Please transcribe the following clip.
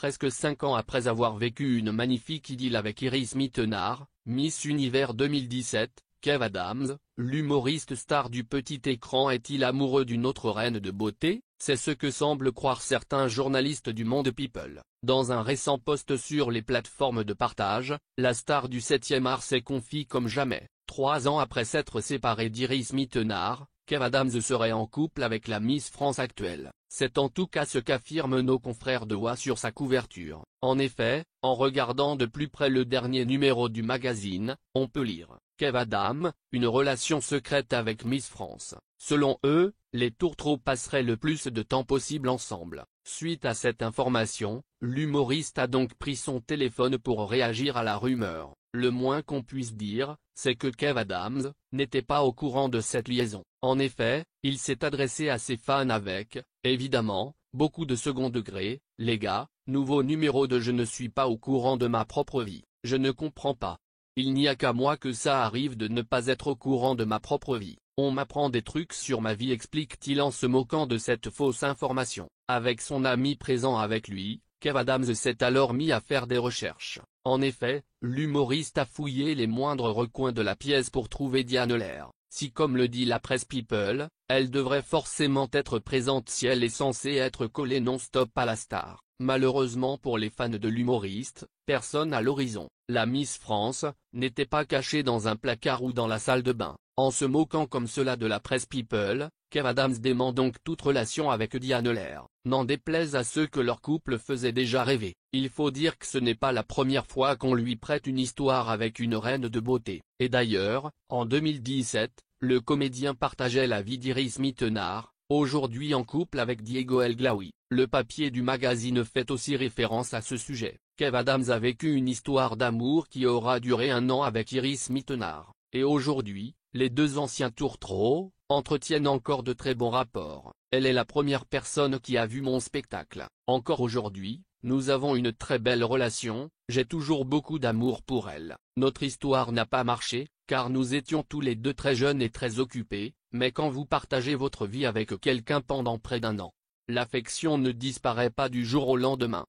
Presque 5 ans après avoir vécu une magnifique idylle avec Iris Mittenard, Miss Univers 2017, Kev Adams, l'humoriste star du petit écran est-il amoureux d'une autre reine de beauté? C'est ce que semblent croire certains journalistes du monde People. Dans un récent post sur les plateformes de partage, la star du 7e art s'est confiée comme jamais. 3 ans après s'être séparée d'Iris Mittenard, Kev Adams serait en couple avec la Miss France actuelle. C'est en tout cas ce qu'affirment nos confrères de OA sur sa couverture. En effet, en regardant de plus près le dernier numéro du magazine, on peut lire « Kev Adams, une relation secrète avec Miss France ». Selon eux, les tourtereaux passeraient le plus de temps possible ensemble. Suite à cette information, l'humoriste a donc pris son téléphone pour réagir à la rumeur. Le moins qu'on puisse dire, c'est que Kev Adams n'était pas au courant de cette liaison. En effet, il s'est adressé à ses fans avec, évidemment, beaucoup de second degré. « Les gars, nouveau numéro de Je ne suis pas au courant de ma propre vie, je ne comprends pas. Il n'y a qu'à moi que ça arrive de ne pas être au courant de ma propre vie. On m'apprend des trucs sur ma vie », explique-t-il en se moquant de cette fausse information. Avec son ami présent avec lui, Kev Adams s'est alors mis à faire des recherches. En effet, l'humoriste a fouillé les moindres recoins de la pièce pour trouver Diane Lair. Si comme le dit la presse People, elle devrait forcément être présente si elle est censée être collée non-stop à la star. Malheureusement pour les fans de l'humoriste, personne à l'horizon. La Miss France n'était pas cachée dans un placard ou dans la salle de bain. En se moquant comme cela de la presse People, Kev Adams dément donc toute relation avec Diane Lair. N'en déplaise à ceux que leur couple faisait déjà rêver, il faut dire que ce n'est pas la première fois qu'on lui prête une histoire avec une reine de beauté. Et d'ailleurs, en 2017, le comédien partageait la vie d'Iris Mittenard, aujourd'hui en couple avec Diego El Glaoui. Le papier du magazine fait aussi référence à ce sujet. Kev Adams a vécu une histoire d'amour qui aura duré 1 an avec Iris Mittenard. Et aujourd'hui, les deux anciens tourtereaux entretiennent encore de très bons rapports. Elle est la première personne qui a vu mon spectacle. Encore aujourd'hui, nous avons une très belle relation, j'ai toujours beaucoup d'amour pour elle. Notre histoire n'a pas marché, car nous étions tous les deux très jeunes et très occupés, mais quand vous partagez votre vie avec quelqu'un pendant près d'1 an, l'affection ne disparaît pas du jour au lendemain.